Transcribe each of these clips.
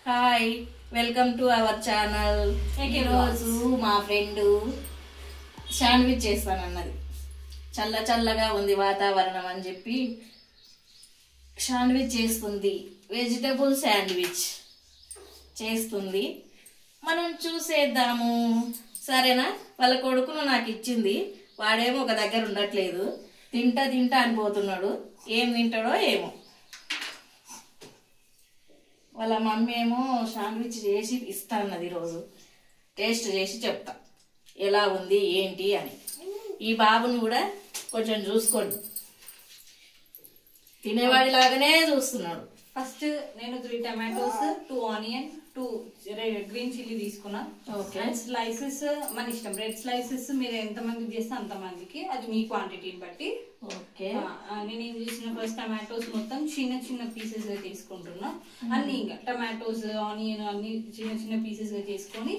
Hi, welcome to our channel. ఈరోజు మా friend sandwich చేస్తానన్నది. చల్లగా ఉంది వాతావరణం అని చెప్పి శాండ్విచ్ చేస్తుంది. వెజిటబుల్ శాండ్విచ్ చేస్తుంది. మనం చూసేద్దాము, సరేనా? వాళ్ళ కొడుకును నాకు ఇచ్చింది. వాడేమో ఒక దగ్గర ఉండట్లేదు, తింటా అని పోతున్నాడు. ఏం తింటాడో ఏమో. వాళ్ళ మమ్మీ ఏమో శాండ్విచ్ చేసి ఇస్తా అన్నది. ఈరోజు టేస్ట్ చేసి చెప్తా ఎలా ఉంది ఏంటి అని. ఈ బాబుని కూడా కొంచెం చూసుకోండి, తినేవాడి లాగానే చూస్తున్నాడు. ఫస్ట్ నేను 3 టమాటోస్, 2 ఆనియన్, 2 గ్రీన్ చిల్లీ తీసుకున్నా. స్లైసెస్ మన ఇష్టం, రెడ్ స్లైసెస్ మీరు ఎంతమందికి చేస్తే అంతమందికి, అది మీ క్వాంటిటీని బట్టి. ఓకే, నేను ఏం చేసిన, ఫస్ట్ టమాటోస్ మొత్తం చిన్న పీసెస్ గా తీసుకుంటున్నా. అన్ని ఇంకా టమాటోస్, ఆనియన్ అన్ని చిన్న పీసెస్ గా చేసుకొని,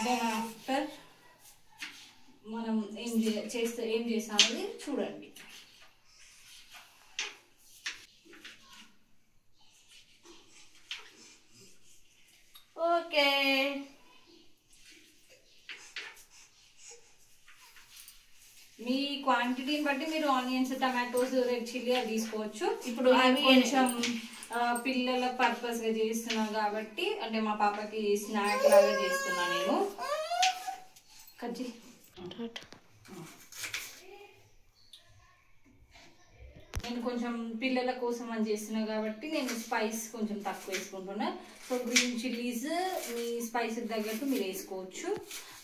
దెన్ ఆఫ్టర్ మనం ఏం చేసామని చూడండి. ఓకే, మీ క్వాంటిటీని బట్టి మీరు ఆనియన్స్, టమాటోస్, రెడ్ చిల్లీ అది తీసుకోవచ్చు. ఇప్పుడు కొంచెం పిల్లల పర్పస్ గా చేస్తున్నా కాబట్టి, అంటే మా పాపకి స్నాక్ లాగా చేస్తున్నా నేను. కజ్జి నేను కొంచెం పిల్లల కోసం అని చేస్తున్నా కాబట్టి నేను స్పైస్ కొంచెం తక్కువ వేసుకుంటున్నా. సో గ్రీన్ చిల్లీస్ మీ స్పైస్కి తగ్గట్టు మీరు వేసుకోవచ్చు.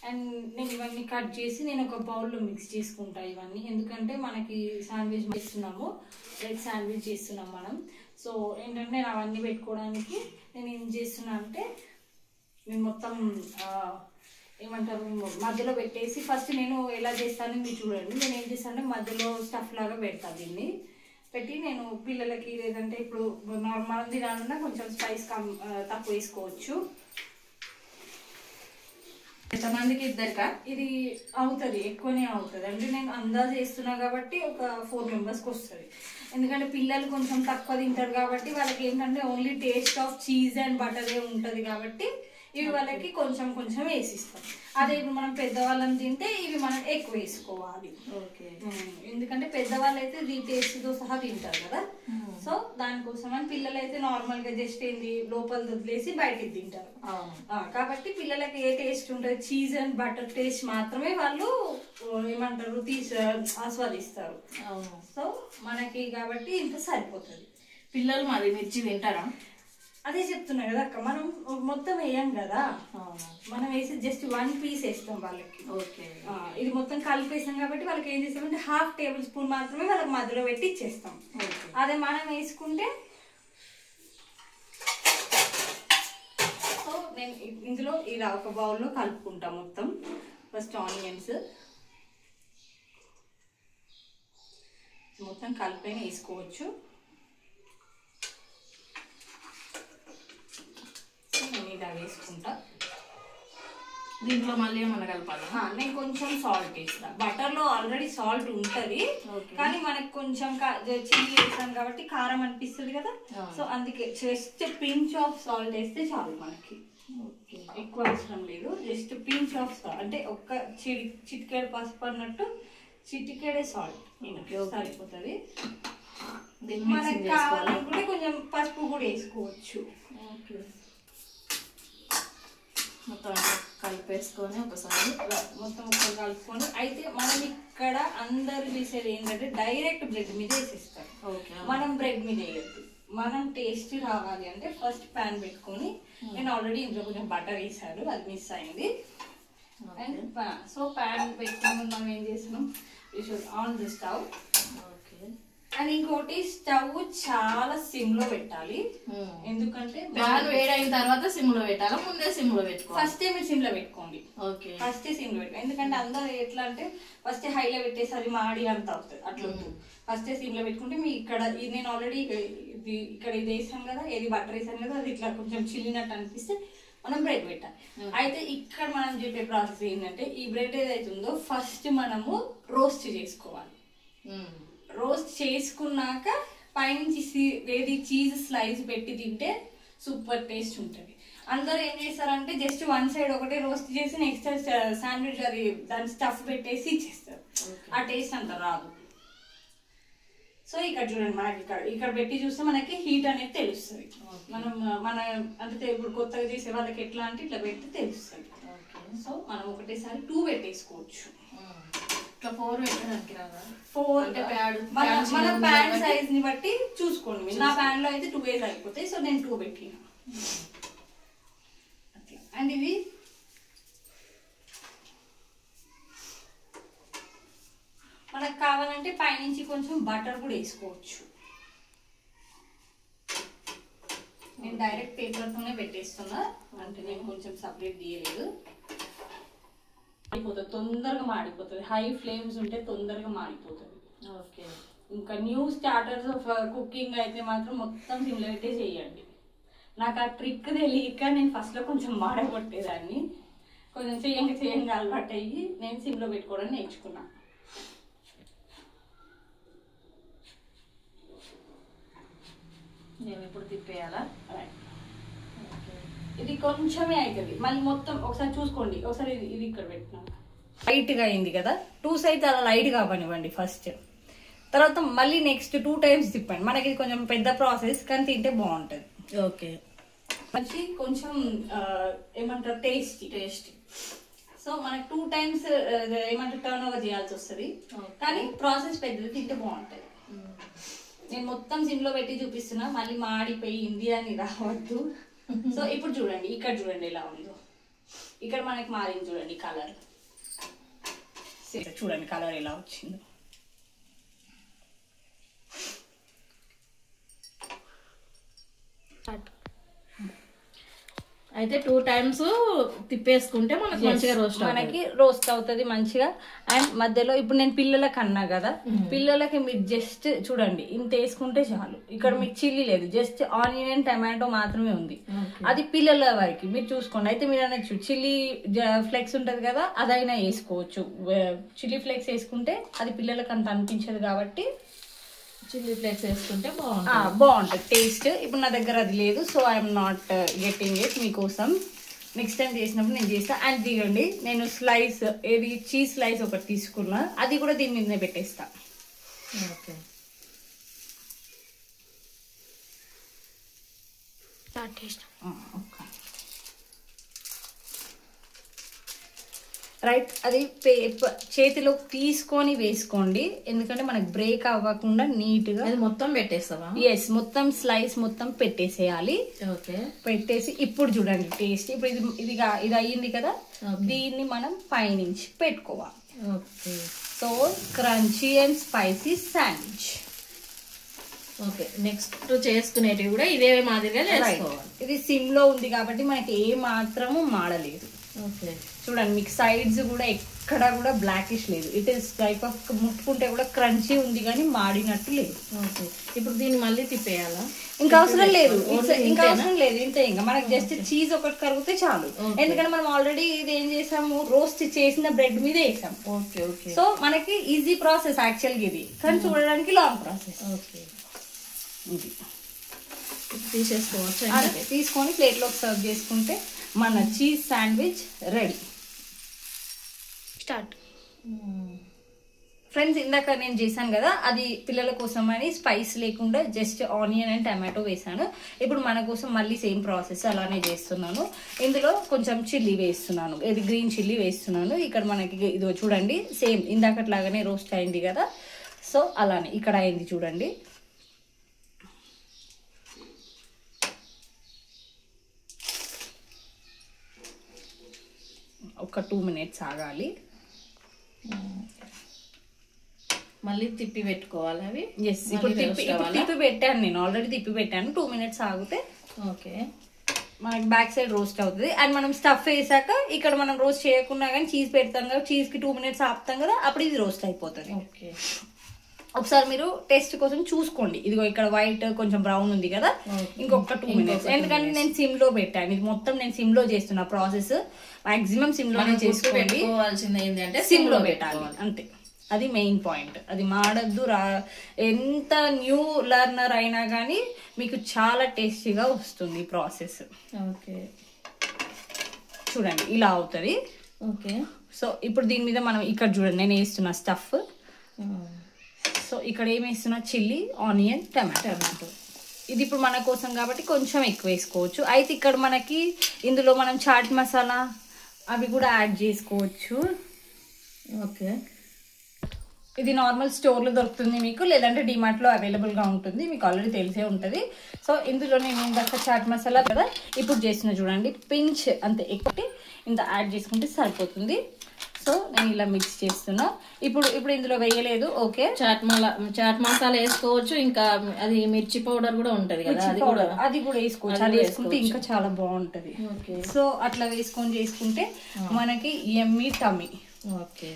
అండ్ నేను ఇవన్నీ కట్ చేసి నేను ఒక బౌల్లో మిక్స్ చేసుకుంటా ఇవన్నీ. ఎందుకంటే మనకి శాండ్విచ్ చేస్తున్నాము, రెడ్ శాండ్విచ్ చేస్తున్నాం మనం. సో ఏంటంటే నేను అవన్నీ పెట్టుకోవడానికి నేను ఏం చేస్తున్నా అంటే, నేను మొత్తం ఏమంటారు మధ్యలో పెట్టేసి, ఫస్ట్ నేను ఎలా చేస్తానని మీరు చూడండి. నేను ఏం చేస్తానంటే మధ్యలో స్టఫ్ లాగా పెడతాను. దీన్ని పెట్టి నేను పిల్లలకి, లేదంటే ఇప్పుడు నార్మల్ తినాలన్నా కొంచెం స్పైస్ తక్కువ వేసుకోవచ్చు. ఎంతమందికి? ఇద్దరికా? ఇది అవుతుంది, ఎక్కువనే అవుతుంది. అంటే నేను అందాజు చేస్తున్నా కాబట్టి ఒక 4 మెంబర్స్కి వస్తుంది. ఎందుకంటే పిల్లలు కొంచెం తక్కువ తింటారు కాబట్టి వాళ్ళకి ఏంటంటే only taste of cheese and బటరే ఉంటుంది కాబట్టి ఇవి వాళ్ళకి కొంచెం వేసిస్తాం. అదే ఇప్పుడు మనం పెద్దవాళ్ళని తింటే ఇవి మనం ఎక్కువ వేసుకోవాలి. ఓకే, ఎందుకంటే పెద్దవాళ్ళు అయితే ఇది టేస్ట్తో సహా తింటారు కదా. సో దానికోసం అని పిల్లలు అయితే నార్మల్ గా జస్ట్ ఏంది లోపల వదిలేసి బయటికి తింటారు. కాబట్టి పిల్లలకి ఏ టేస్ట్ ఉంటుంది, చీజ్ అండ్ బటర్ టేస్ట్ మాత్రమే వాళ్ళు ఏమంటారు ఆస్వాదిస్తారు. సో మనకి కాబట్టి ఇంత సరిపోతుంది. పిల్లలు మరి మిర్చి తింటారా? అదే చెప్తున్నా కదా అక్క, మనం మొత్తం వేయం కదా, మనం వేసి జస్ట్ 1 పీస్ వేస్తాం వాళ్ళకి. ఓకే, ఇది మొత్తం కలిపేసాం కాబట్టి వాళ్ళకి ఏం చేస్తామంటే 1/2 టేబుల్ స్పూన్ మాత్రమే వాళ్ళకి మధ్యలో పెట్టి ఇచ్చేస్తాం. అదే మనం వేసుకుంటే, సో నేను ఇందులో ఇలా ఒక బౌల్లో కలుపుకుంటాం మొత్తం. ఫస్ట్ ఆనియన్స్ మొత్తం కలిపైన వేసుకోవచ్చు. నేను ఇలా వేసుకుంటా. దీంట్లో మళ్ళీ ఏమన్నా కలపాలి? నేను కొంచెం సాల్ట్ వేస్తా. బటర్ లో ఆల్రెడీ సాల్ట్ ఉంటది, కానీ మనకు కొంచెం చిల్లీ వేస్తాం కాబట్టి కారం అనిపిస్తుంది కదా. సో అందుకే జస్ట్ పించ్ ఆఫ్ సాల్ట్ వేస్తే చాలు మనకి. ఎక్కువ అవసరం లేదు, జస్ట్ పించ్ ఆఫ్ సాల్ట్, అంటే ఒక్క చిటికెడు పసుపు అన్నట్టు చిటికెడే సాల్ట్ సరిపోతుంది. మనకి కావాలనుకుంటే కొంచెం పసుపు కూడా వేసుకోవచ్చు. మొత్తం కలిపేసుకొని ఒకసారి మొత్తం కలుపుకొని, అయితే మనం ఇక్కడ అందరు చేసేది ఏంటంటే డైరెక్ట్ బ్రెడ్ మీద వేసేస్తారు. మనం బ్రెడ్ మీద వేయద్దు. మనం టేస్ట్ రావాలి అంటే ఫస్ట్ ప్యాన్ పెట్టుకొని, నేను ఆల్రెడీ ఇందులో కొంచెం బటర్ వేసాను, అది మిస్ అయింది. అండ్ సో ప్యాన్ పెట్టుకుని మనం ఏం చేస్తున్నాం, you should on the stove. And ఇంకోటి, స్టవ్ చాలా సిమ్ లో పెట్టాలి. ఎందుకంటే ప్యాన్ వేడైన తర్వాత సిమ్ లో పెట్టాలా, ముందే సిమ్ లో పెట్టుకోవాలి? ఫస్ట్ మీరు సిమ్ లో పెట్టుకోండి. ఫస్ట్ సిమ్ లో పెట్టుకోండి. ఎందుకంటే అందరూ ఎట్లా అంటే ఫస్ట్ హైలో పెట్టేసరి మాడి అంత అవుతుంది, అట్లా ఫస్ట్ సిమ్ లో పెట్టుకుంటే మీ ఇక్కడ నేను ఆల్రెడీ ఇక్కడ ఇది వేసాను కదా, ఏది బటర్ వేసాను కదా, అది ఇట్లా కొంచెం చిల్లినట్టు అనిపిస్తే మనం బ్రెడ్ పెట్టాలి. అయితే ఇక్కడ మనం చెప్పే ప్రాసెస్ ఏంటంటే, ఈ బ్రెడ్ ఏదైతే ఉందో ఫస్ట్ మనము రోస్ట్ చేసుకోవాలి. రోస్ట్ చేసుకున్నాక పైనుంచి ఏది చీజ్ స్లైస్ పెట్టి తింటే సూపర్ టేస్ట్ ఉంటుంది. అందరూ ఏం చేస్తారంటే జస్ట్ వన్ సైడ్ ఒకటే రోస్ట్ చేసి నెక్స్ట్ శాండ్విచ్ అది దాని స్టఫ్ పెట్టేసి ఇచ్చేస్తారు. ఆ టేస్ట్ అంత రాదు. సో ఇక్కడ చూడండి, మనకి ఇక్కడ పెట్టి చూస్తే మనకి హీట్ అనేది తెలుస్తుంది. మన అంటే ఇప్పుడు కొత్తగా చేసే వాళ్ళకి ఎట్లా అంటే ఇట్లా పెట్టి తెలుస్తుంది. సో మనం ఒకటేసారి 2 పెట్టేసుకోవచ్చు. ఇట్లా 4 పెట్టడానికి రాదా? 4 మన ప్యాన్ సైజ్ ని బట్టి చూసుకోండి. నా ప్యాన్ లో అయితే 2 వేస్ అయిపోతాయి. సో నేను 2 పెట్టిన. అట్లా. అండ్ ఇది మనకు కావాలంటే పైనుంచి కొంచెం బటర్ కూడా వేసుకోవచ్చు. నేను డైరెక్ట్ పేపర్తోనే పెట్టేస్తున్నా, అంటే నేను కొంచెం సపరేట్ తీయలేదు. మాడిపోతుంది, తొందరగా మాడిపోతుంది. హై ఫ్లేమ్స్ ఉంటే తొందరగా మాడిపోతుంది. ఓకే. ఇంకా న్యూ స్టార్టర్స్ ఆఫ్ కుకింగ్ అయితే మాత్రం మొత్తం సిమ్లో పెట్టే చేయండి. నాకు ఆ ట్రిక్ తెలియక నేను ఫస్ట్లో కొంచెం మాడగొట్టేదాన్ని. కొంచెం చేయంగా అలవాటు అయ్యి నేను సిమ్లో పెట్టుకోవడం నేర్చుకున్నా. నేను ఇప్పుడు తిప్పేయాలా? ఇది కొంచెమే అవుతుంది. మళ్ళీ మొత్తం ఒకసారి చూసుకోండి. ఒకసారి ఇది ఇక్కడ పెట్టినా లైట్గా అయింది కదా. 2 సైడ్స్ అలా లైట్గా అవ్వనివ్వండి ఫస్ట్. తర్వాత మళ్ళీ నెక్స్ట్ 2 టైమ్స్ తిప్పండి. మనకి ఇది కొంచెం పెద్ద ప్రాసెస్, కానీ తింటే బాగుంటుంది. ఓకే. మంచి కొంచెం ఏమంటారు టేస్టీ. సో మనకి 2 టైమ్స్ ఏమంటారు టర్న్ ఓవర్ చేయాల్సి వస్తుంది, కానీ ప్రాసెస్ పెద్దది, తింటే బాగుంటుంది. నేను మొత్తం సిమ్లో పెట్టి చూపిస్తున్నా, మళ్ళీ మాడిపోయింది అని రావద్దు. సో ఇప్పుడు చూడండి, ఇక్కడ చూడండి ఎలా ఉందో. ఇక్కడ మనకి మారింది చూడండి కలర్. చూడండి కలర్ ఎలా వచ్చిందో. అయితే 2 టైమ్స్ తిప్పేసుకుంటే మనకి మంచిగా రోస్ట్ అవుతుంది మంచిగా. అండ్ మధ్యలో ఇప్పుడు నేను పిల్లలకి అన్నా కదా, పిల్లలకి మీరు జస్ట్ చూడండి ఇంత వేసుకుంటే చాలు. ఇక్కడ మీకు చిల్లీ లేదు, జస్ట్ ఆనియన్ అండ్ టమాటో మాత్రమే ఉంది. అది పిల్లల వరకు మీరు చూసుకోండి. అయితే మీరు అనొచ్చు చిల్లీ ఫ్లెక్స్ ఉంటది కదా, అదైనా వేసుకోవచ్చు. చిల్లీ ఫ్లెక్స్ వేసుకుంటే అది పిల్లలకి అంత అనిపించదు కాబట్టి చిల్లీ ఫ్లేక్స్ వేసుకుంటే బాగుంటుంది టేస్ట్. ఇప్పుడు నా దగ్గర అది లేదు, so I'm not getting it. మీకోసం నెక్స్ట్ టైం చేసినప్పుడు నేను చేస్తాను. అండ్ దిగండి, నేను స్లైస్ ఏది చీజ్ స్లైస్ ఒకటి తీసుకున్నా, అది కూడా దీని మీదనే పెట్టేస్తా. ఓకే. రైట్. అది చేతిలో తీసుకొని వేసుకోండి, ఎందుకంటే మనకు బ్రేక్ అవ్వకుండా నీట్గా మొత్తం పెట్టేస్తావా? ఎస్, మొత్తం స్లైస్ మొత్తం పెట్టేసేయాలి. ఓకే. పెట్టేసి ఇప్పుడు చూడండి టేస్ట్. ఇప్పుడు ఇది అయ్యింది కదా, దీన్ని మనం పైనుంచి పెట్టుకోవాలి. Okay. So crunchy and spicy sandwich. Okay. Next చేసుకునేటివి కూడా ఇదే మాదిరిగా చేసుకోవాలి. ఇది సిమ్ లో ఉంది కాబట్టి మనకి ఏ మాత్రము మాడలేదు. ఓకే. చూడండి మీకు సైడ్స్ కూడా ఎక్కడ కూడా బ్లాకిష్ లేదు. ఇట్ ఈస్ టైప్ ఆఫ్ ముట్టుకుంటే కూడా క్రంచీ ఉంది కానీ మాడినట్టు లేదు. ఓకే. ఇప్పుడు దీన్ని మళ్ళీ తిప్పేయాలా? ఇంకా అవసరం లేదు, ఇంతే. ఇంకా మనకి జస్ట్ చీజ్ ఒకటి కరిగితే చాలు. ఎందుకంటే మనం ఆల్రెడీ ఇది ఏం చేసాము, రోస్ట్ చేసిన బ్రెడ్ మీద వేసాము. ఓకే. ఓకే. సో మనకి ఈజీ ప్రాసెస్ యాక్చువల్గా ఇది, కానీ చూడడానికి లాంగ్ ప్రాసెస్. ఓకే. ఇది తీసేసుకోవచ్చు. తీసుకొని ప్లేట్లోకి సర్వ్ చేసుకుంటే మన cheese sandwich ready. Start. Friends, ఇందాక నేను చేశాను కదా, అది పిల్లల కోసం అని స్పైస్ లేకుండా జస్ట్ ఆనియన్ అండ్ టమాటో వేసాను. ఇప్పుడు మన కోసం మళ్ళీ సేమ్ ప్రాసెస్ అలానే చేస్తున్నాను. ఇందులో కొంచెం చిల్లీ వేస్తున్నాను, ఇది గ్రీన్ చిల్లీ వేస్తున్నాను. ఇక్కడ మనకి ఇదో చూడండి, సేమ్ ఇందాకట్లాగానే రోస్ట్ అయింది కదా, సో అలానే ఇక్కడ అయింది చూడండి. ఒక 2 minutes ఆగాలి. మళ్ళీ తిప్పి పెట్టుకోవాలి అవి. ఎస్, ఇప్పుడు తిప్పి పెట్టాను, నేను ఆల్రెడీ తిప్పి పెట్టాను. 2 minutes ఆగితే ఓకే మనకి బ్యాక్ సైడ్ రోస్ట్ అవుతుంది. అండ్ మనం స్టఫ్ వేసాక ఇక్కడ మనం రోస్ట్ చేయకుండా కానీ చీజ్ పెడతాం కదా, చీజ్కి 2 minutes ఆపుతాం కదా, అప్పుడు ఇది రోస్ట్ అయిపోతుంది. ఓకే. ఒకసారి మీరు టేస్ట్ కోసం చూసుకోండి. ఇదిగో ఇక్కడ వైట్ కొంచెం బ్రౌన్ ఉంది కదా, ఇంకొక 2 minutes. ఎందుకంటే నేను సిమ్ లో పెట్టాను, ఇది మొత్తం నేను సిమ్ లో చేస్తున్నా ప్రాసెస్. మాక్సిమం సిమ్ లోనే చేసుకోండి, పెట్టుకోవాల్సింది ఏంటంటే సిమ్ లో పెట్టాలి అంతే. అది మెయిన్ పాయింట్. అది మాడద్దు. ఎంత న్యూ లెర్నర్ అయినా కానీ మీకు చాలా టేస్టీగా వస్తుంది ఈ ప్రాసెస్. ఓకే, చూడండి ఇలా అవుతుంది. ఓకే. సో ఇప్పుడు దీని మీద మనం ఇక్కడ చూడండి నేను వేస్తున్న స్టఫ్. సో ఇక్కడ ఏం వేస్తున్నా, చిల్లీ, ఆనియన్, టమాటో. ఇది ఇప్పుడు మన కోసం కాబట్టి కొంచెం ఎక్కువ వేసుకోవచ్చు. అయితే ఇక్కడ మనకి ఇందులో మనం చాట్ మసాలా అవి కూడా యాడ్ చేసుకోవచ్చు. ఓకే, ఇది నార్మల్ స్టోర్లో దొరుకుతుంది మీకు, లేదంటే డిమార్ట్లో అవైలబుల్గా ఉంటుంది, మీకు ఆల్రెడీ తెలిసే ఉంటుంది. సో ఇందులో నేను ఇందాక చాట్ మసాలా కదా ఇప్పుడు చేసిన చూడండి, పించ్ అంతే ఎక్కువ ఇంత యాడ్ చేసుకుంటే సరిపోతుంది. సో నేను ఇలా మిక్స్ చేస్తున్నా. ఇప్పుడు ఇందులో వేయలేదు. ఓకే, చాట్ మసాలా వేసుకోవచ్చు, ఇంకా అది మిర్చి పౌడర్ కూడా ఉంటది కదా, అది కూడా వేసుకోవచ్చు. అది వేసుకుంటే ఇంకా చాలా బాగుంటది. సో అట్లా వేసుకొని చేసుకుంటే మనకి యమ్మీ టమ్మీ. ఓకే,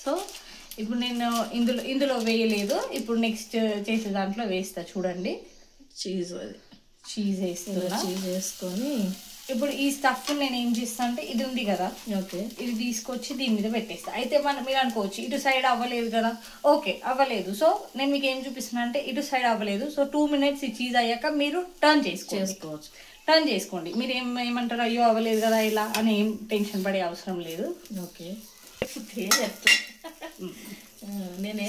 సో ఇప్పుడు నేను ఇందులో వేయలేదు. ఇప్పుడు నెక్స్ట్ చేసే దాంట్లో వేస్తా చూడండి. చీజ్ వేస్తున్నా. చీజ్ వేసుకొని ఇప్పుడు ఈ స్టఫ్ నేను ఏం చేస్తా అంటే ఇది ఉంది కదా, ఓకే, ఇది తీసుకొచ్చి దీని మీద పెట్టేస్తా. అయితే మీరు అనుకోవచ్చు ఇటు సైడ్ అవ్వలేదు కదా. ఓకే, అవ్వలేదు. సో నేను మీకు ఏం చూపిస్తున్నా అంటే ఇటు సైడ్ అవ్వలేదు. సో 2 minutes ఈ చీజ్ అయ్యాక మీరు టర్న్ చేసుకోవచ్చు. టర్న్ చేసుకోండి. మీరు ఏమంటారు, అయ్యో అవ్వలేదు కదా ఇలా అని ఏం టెన్షన్ పడే అవసరం లేదు. ఓకే.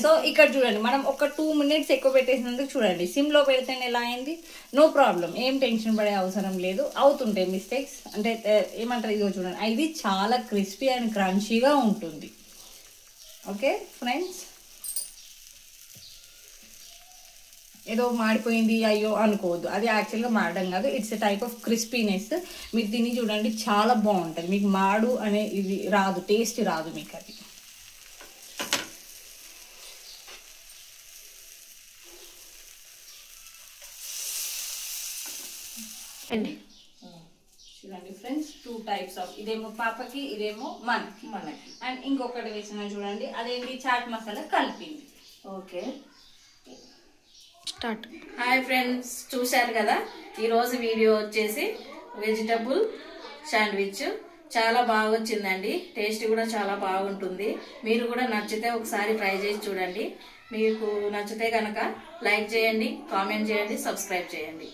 సో ఇక్కడ చూడండి మనం ఒక 2 minutes ఎక్కువ పెట్టేసినందుకు చూడండి సిమ్ లో పెడితే ఎలా అయింది. నో ప్రాబ్లం, ఏం టెన్షన్ పడే అవసరం లేదు. అవుతుంటాయి మిస్టేక్స్, అంటే ఏమంటారు, ఇదిగో చూడండి ఇది చాలా క్రిస్పీ అండ్ క్రంచీగా ఉంటుంది. ఓకే ఫ్రెండ్స్, ఏదో మాడిపోయింది అయ్యో అనుకోవద్దు, అది యాక్చువల్గా మాడడం కాదు, it's a type of crispiness. మీరు తిని చూడండి చాలా బాగుంటుంది. మీకు మాడు అనే ఇది రాదు, టేస్ట్ రాదు మీకు అది. చూడండి ఫ్రెండ్స్, 2 types ఆఫ్, ఇదేమో పాపకి, ఇదేమో మనకి. అండ్ ఇంకొకటి వేసిన చూడండి, అదేంటి చాట్ మసాలా కలిపింది. ఓకే, హాయ్ ఫ్రెండ్స్, చూశారు కదా ఈరోజు వీడియో వచ్చేసి వెజిటబుల్ శాండ్విచ్. చాలా బాగా వచ్చిందండి, టేస్ట్ కూడా చాలా బాగుంటుంది. మీరు కూడా నచ్చితే ఒకసారి ట్రై చేసి చూడండి. మీకు నచ్చితే కనుక లైక్ చేయండి, కామెంట్ చేయండి, సబ్స్క్రైబ్ చేయండి.